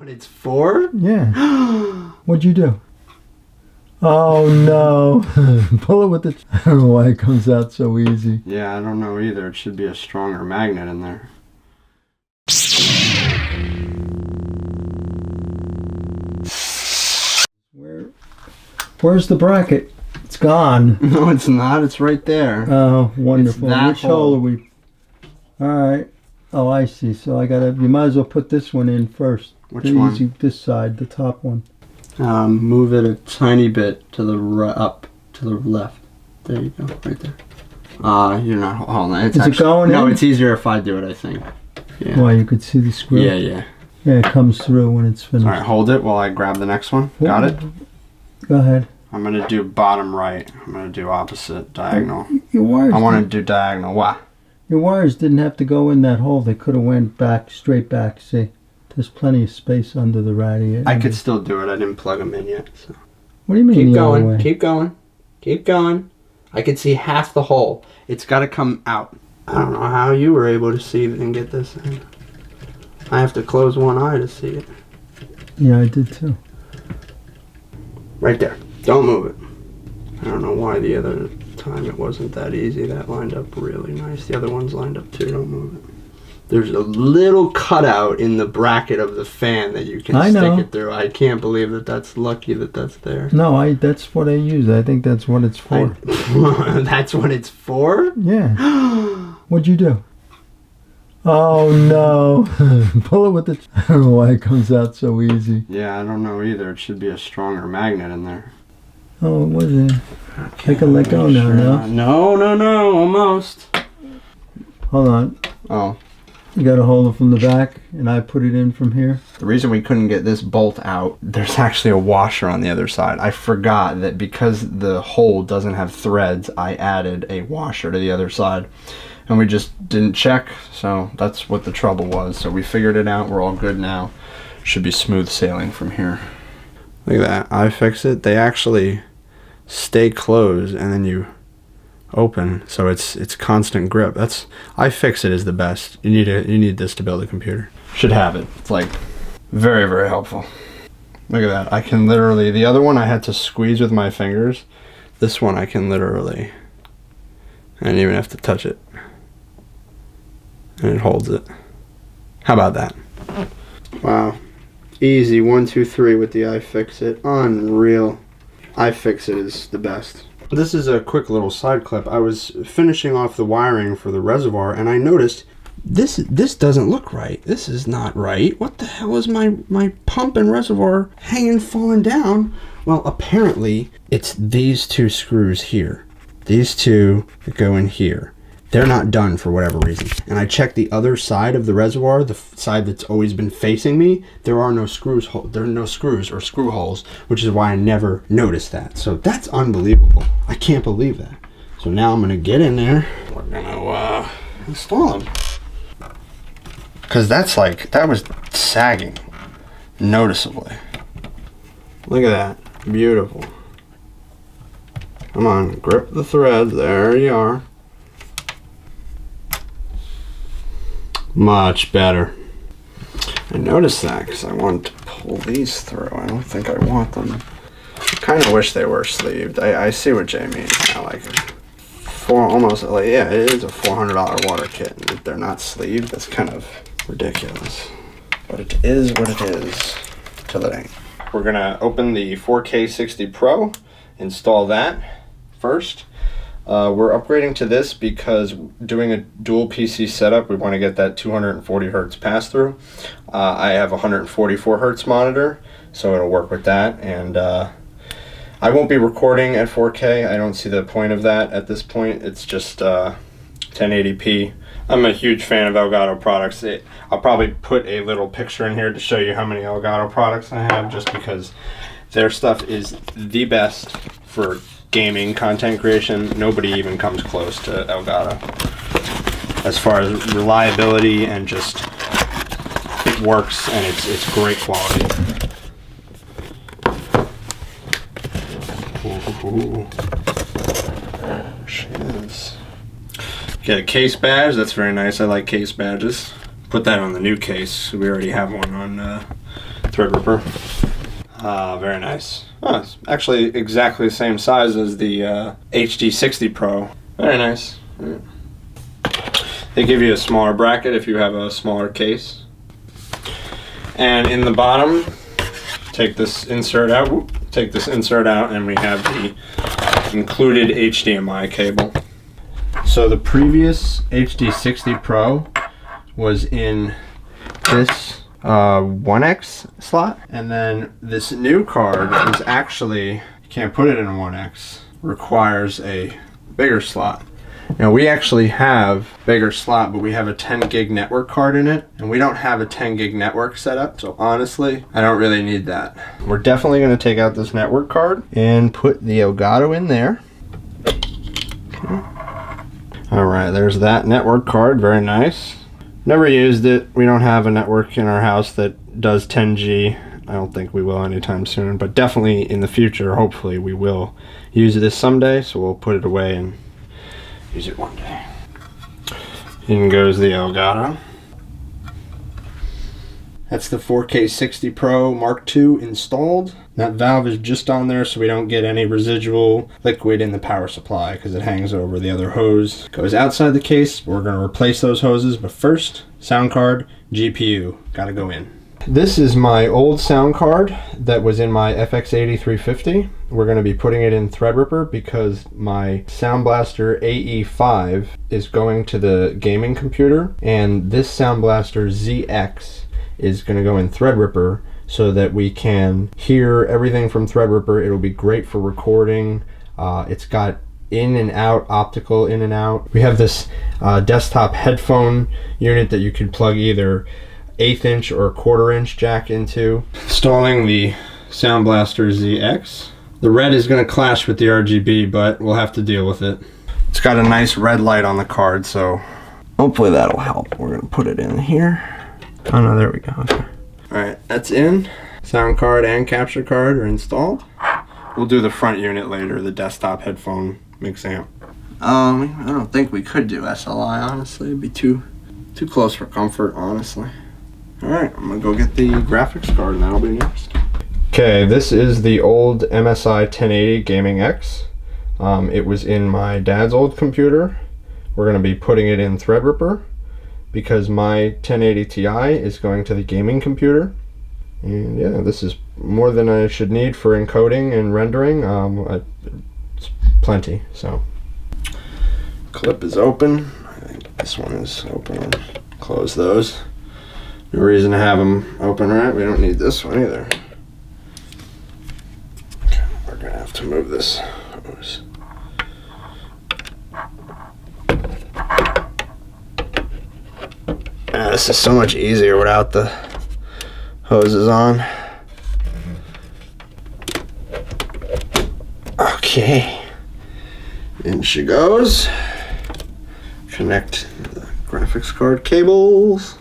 What it's for? Yeah. What'd you do? Oh no. Pull it with the... I don't know why it comes out so easy. Yeah, I don't know either. It should be a stronger magnet in there. Where's the bracket? It's gone. No, it's not. It's right there. Oh, wonderful. Which hole are we? Alright. Oh, I see. So I gotta... You might as well put this one in first. Which one? Easy, this side, the top one. Move it a tiny bit to the up to the left. There you go, right there. You're not. Hold on. It's Is it going in? No, it's easier if I do it. I think. Yeah. Why, you could see the screw? Yeah, yeah. Yeah, it comes through when it's finished. All right, hold it while I grab the next one. Got it? Go ahead. I'm gonna do bottom right. I'm gonna do opposite diagonal. Your wires. I want to do diagonal. Why? Your wires didn't have to go in that hole. They could have went back, straight back. See, there's plenty of space under the radiator. I could still do it. I didn't plug them in yet. So. What do you mean? Keep the other going. way? Keep going. Keep going. I can see half the hole. It's got to come out. I don't know how you were able to see it and get this in. I have to close one eye to see it. Yeah, I did too. Right there. Don't move it. I don't know why the other time it wasn't that easy. That lined up really nice. The other one's lined up too. Don't move it. There's a little cutout in the bracket of the fan that you can stick it through. I can't believe that that's lucky that that's there. No, that's what I use. I think that's what it's for. That's what it's for? Yeah. What'd you do? Oh no. Pull it with the... I don't know why it comes out so easy. Yeah, I don't know either. It should be a stronger magnet in there. Oh, it wasn't. I can let go now, no? No, almost. Hold on. Oh. You got to hold it from the back, and I put it in from here. The reason we couldn't get this bolt out, there's actually a washer on the other side. I forgot that because the hole doesn't have threads, I added a washer to the other side. And we just didn't check, so that's what the trouble was. So we figured it out. We're all good now. Should be smooth sailing from here. Look at that. I fix it. They actually stay closed, and then you open, so it's constant grip. That's iFixit is the best. You need this to build a computer. Should have it. It's like very, very helpful. Look at that. I can literally, the other one I had to squeeze with my fingers. This one I can literally, I didn't even have to touch it, and it holds it. How about that? Wow. Easy 1, 2, 3 with the iFixit. Unreal. iFixit is the best. This is a quick little side clip. I was finishing off the wiring for the reservoir, and I noticed this doesn't look right. This is not right. What the hell is my pump and reservoir hanging, falling down? Well, apparently it's these two screws here. These two that go in here. They're not done for whatever reason. And I checked the other side of the reservoir, the side that's always been facing me. There are no screws. There are no screws or screw holes, which is why I never noticed that. So that's unbelievable. I can't believe that. So now I'm gonna get in there. We're gonna install them. Cause that's like, that was sagging noticeably. Look at that, beautiful. Come on, grip the threads. There you are. Much better. I noticed that because I wanted to pull these through. I don't think I want them. I kind of wish they were sleeved. I see what Jay means now. Like, yeah, it is a $400 water kit. And if they're not sleeved, that's kind of ridiculous. But it is what it is till it ain't. We're gonna open the 4K60 Pro, install that first. We're upgrading to this because doing a dual PC setup, we want to get that 240 hertz pass through. I have a 144 hertz monitor, so it'll work with that. And I won't be recording at 4K. I don't see the point of that at this point. It's just 1080p. I'm a huge fan of Elgato products. I'll probably put a little picture in here to show you how many Elgato products I have, just because their stuff is the best for gaming content creation. Nobody even comes close to Elgato as far as reliability, and just it works, and it's great quality. Ooh. There she is. Get a case badge. That's very nice. I like case badges. Put that on the new case. We already have one on Threadripper. Very nice. Oh, it's actually exactly the same size as the HD60 Pro. Very nice. Yeah. They give you a smaller bracket if you have a smaller case. And in the bottom, take this insert out, and we have the included HDMI cable. So the previous HD60 Pro was in this 1X slot, and then this new card is actually, you can't put it in a 1X, requires a bigger slot. Now we actually have bigger slot, but we have a 10 gig network card in it, and we don't have a 10 gig network set up, so honestly I don't really need that. We're definitely going to take out this network card and put the Elgato in there. Okay. Alright, there's that network card, very nice. Never used it. We don't have a network in our house that does 10G. I don't think we will anytime soon, but definitely in the future, hopefully we will use this someday, so we'll put it away and use it one day. In goes the Elgato. That's the 4K60 Pro Mark II installed. That valve is just on there so we don't get any residual liquid in the power supply because it hangs over the other hose. Goes outside the case. We're going to replace those hoses, but first, sound card, GPU, gotta go in. This is my old sound card that was in my FX8350. We're going to be putting it in Threadripper because my Sound Blaster AE5 is going to the gaming computer, and this Sound Blaster ZX is going to go in Threadripper so that we can hear everything from Threadripper. It'll be great for recording. It's got in and out, optical in and out. We have this desktop headphone unit that you can plug either 1/8 inch or 1/4 inch jack into. Installing the Sound Blaster ZX. The red is going to clash with the RGB, but we'll have to deal with it. It's got a nice red light on the card, so hopefully that'll help. We're going to put it in here. Oh no, there we go. Okay. Alright, that's in. Sound card and capture card are installed. We'll do the front unit later, the desktop headphone mix amp. I don't think we could do SLI, honestly. It'd be too close for comfort, honestly. Alright, I'm gonna go get the graphics card and that'll be next. Okay, this is the old MSI 1080 Gaming X. It was in my dad's old computer. We're gonna be putting it in Threadripper because my 1080 Ti is going to the gaming computer. And yeah, this is more than I should need for encoding and rendering. It's plenty, so. Clip is open. I think this one is open. I'll close those. No reason to have them open, right? We don't need this one either. Okay, we're gonna have to move this hose. This is so much easier without the hoses on. Okay, in she goes. Connect the graphics card cables.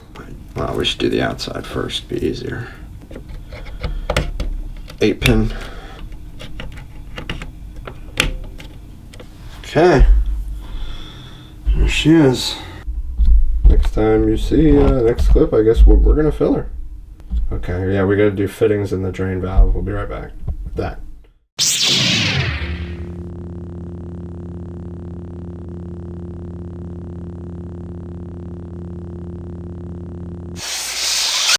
Well, we should do the outside first, be easier. 8-pin. Okay, here she is. Next time you see next clip, I guess we're gonna fill her. Okay, yeah, we gotta do fittings in the drain valve. We'll be right back with that.